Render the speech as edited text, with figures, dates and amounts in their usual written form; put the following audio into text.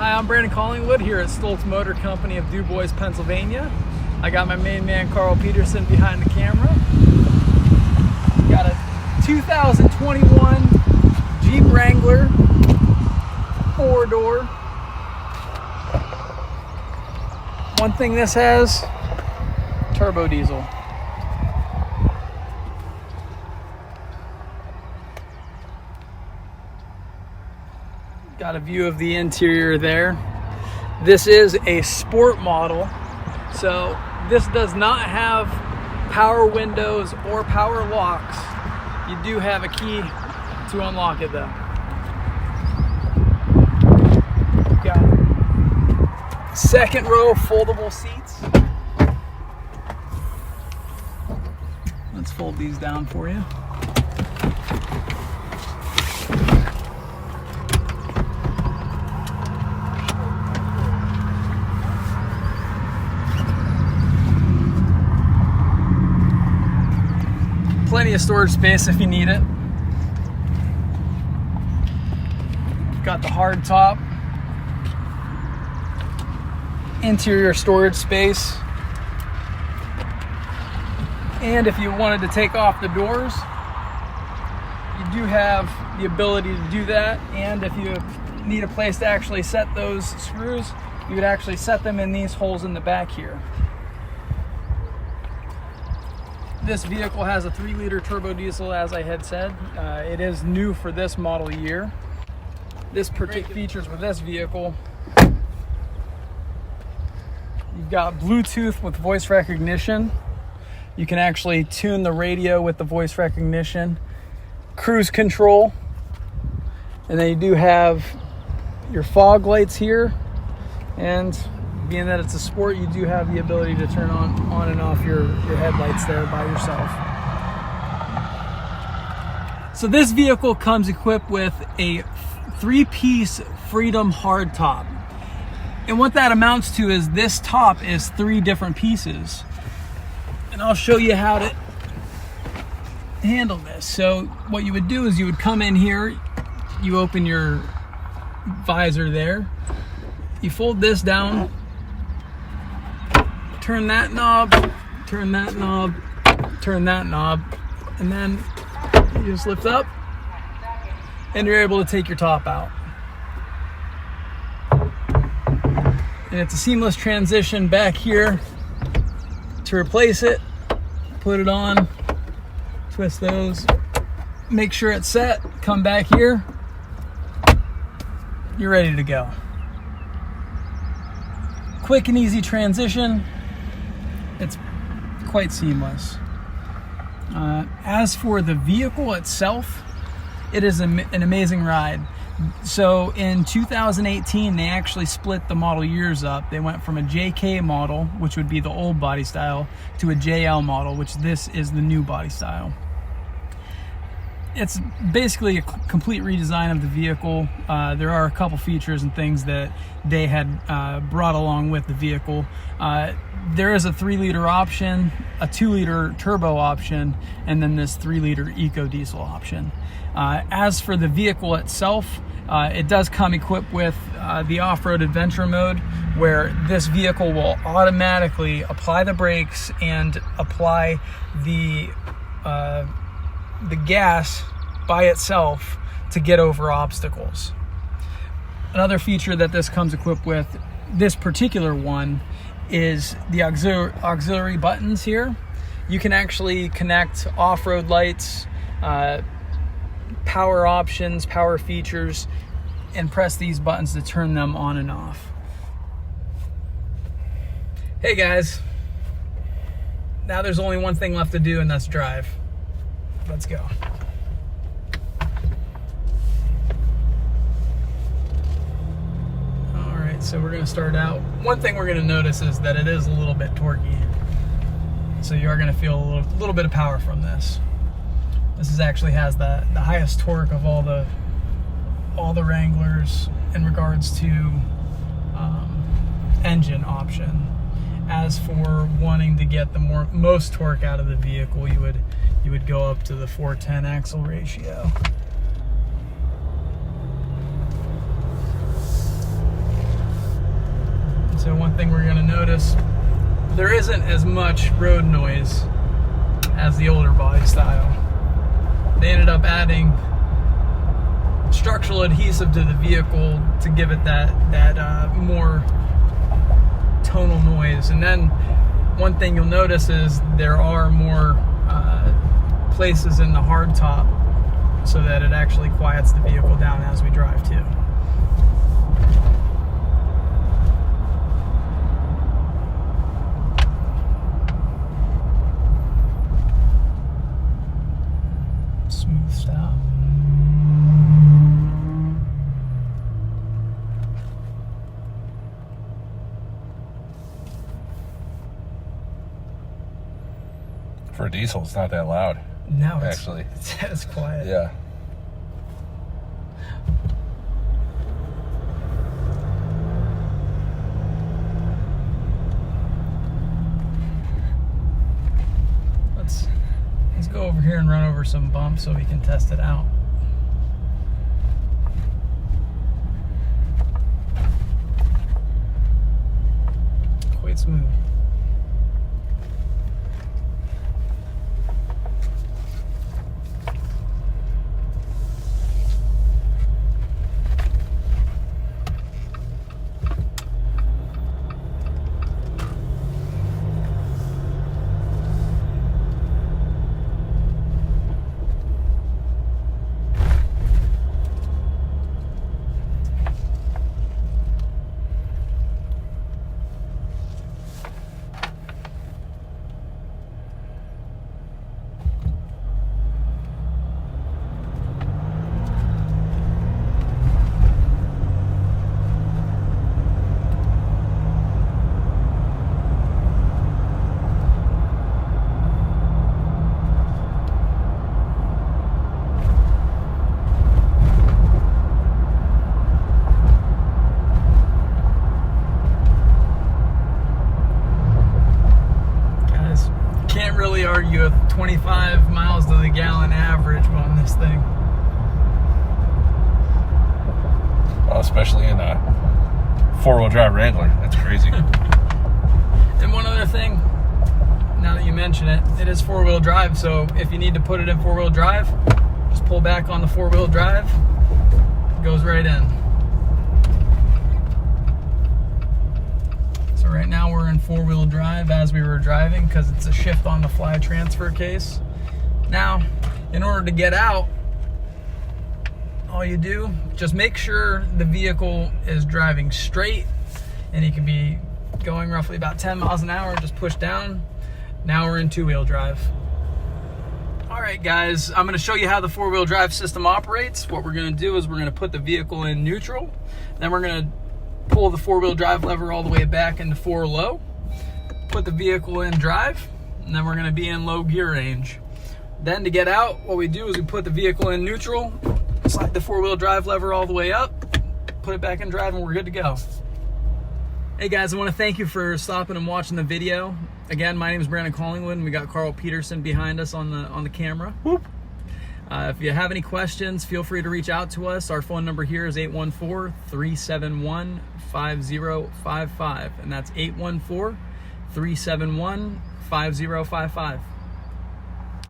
Hi, I'm Brandon Collingwood here at Stoltz Motor Company of Du Bois, Pennsylvania. I got my main man Karl Peterson behind the camera. Got a 2021 Jeep Wrangler 4-door. One thing this has, turbo diesel. Got a view of the interior there. This is a sport model, so this does not have power windows or power locks. You do have a key to unlock it though. Got second row foldable seats. Let's fold these down for you. Plenty of storage space if you need it. Got the hard top. Interior storage space. And if you wanted to take off the doors, you do have the ability to do that. And if you need a place to actually set those screws, you would actually set them in these holes in the back here. This vehicle has a 3-liter turbo diesel, as I had said. It is new for this model year. This particular features with this vehicle, you've got Bluetooth with voice recognition. You can actually tune the radio with the voice recognition, cruise control, and then you do have your fog lights here. And being that it's a sport, you do have the ability to turn on and off your headlights there by yourself. So this vehicle comes equipped with a 3-piece Freedom hardtop. And what that amounts to is this top is 3 different pieces. And I'll show you how to handle this. So what you would do is you would come in here, you open your visor there, you fold this down, turn that knob, turn that knob, turn that knob, and then you just lift up and you're able to take your top out. And it's a seamless transition back here to replace it. Put it on, twist those, make sure it's set, come back here, you're ready to go. Quick and easy transition. It's quite seamless. As for the vehicle itself, it is an amazing ride. So in 2018, they actually split the model years up. They went from a JK model, which would be the old body style, to a JL model, which this is the new body style. It's basically a complete redesign of the vehicle. There are a couple features and things that they had brought along with the vehicle. There is a 3-liter option, a 2-liter turbo option, and then this 3-liter eco diesel option. As for the vehicle itself, it does come equipped with the off-road adventure mode, where this vehicle will automatically apply the brakes and apply the gas by itself to get over obstacles. Another feature that this comes equipped with, this particular one, is the auxiliary buttons here. You can actually connect off-road lights, power options, power features, and press these buttons to turn them on and off. Hey guys, now there's only one thing left to do, and that's drive. Let's go. All right, so we're gonna start out. One thing we're gonna notice is that it is a little bit torquey. So you are gonna feel a little bit of power from this. This actually has the highest torque of all the Wranglers in regards to engine option. As for wanting to get the most torque out of the vehicle, you would go up to the 410 axle ratio. notice, there isn't as much road noise as the older body style. They ended up adding structural adhesive to the vehicle to give it that more tonal noise. And then one thing you'll notice is there are more places in the hardtop so that it actually quiets the vehicle down as we drive too. Smooth stop. For a diesel, it's not that loud. No, actually, it's quiet. Yeah. Let's go over here and run over some bumps so we can test it out. Quite smooth. Really argue with 25 miles to the gallon average on this thing. Well, especially in a four-wheel drive Wrangler. That's crazy. And one other thing, now that you mention it, it is four-wheel drive, so if you need to put it in four-wheel drive, just pull back on the four-wheel drive, it goes right in. So right now we're in four-wheel drive as we were driving because it's a shift on the fly transfer case. Now, in order to get out, all you do, just make sure the vehicle is driving straight, and you can be going roughly about 10 miles an hour, just push down. Now we're in two-wheel drive. All right, guys, I'm gonna show you how the four-wheel drive system operates. What we're gonna do is we're gonna put the vehicle in neutral, then we're gonna pull the four-wheel drive lever all the way back into 4 low, put the vehicle in drive, and then we're going to be in low gear range. Then to get out, what we do is we put the vehicle in neutral, slide the four-wheel drive lever all the way up, put it back in drive, and we're good to go. Hey guys, I want to thank you for stopping and watching the video. Again, my name is Brandon Collingwood, and we got Karl Peterson behind us on the camera. Whoop. If you have any questions, feel free to reach out to us. Our phone number here is 814-371-5055, and that's 814-371-5055.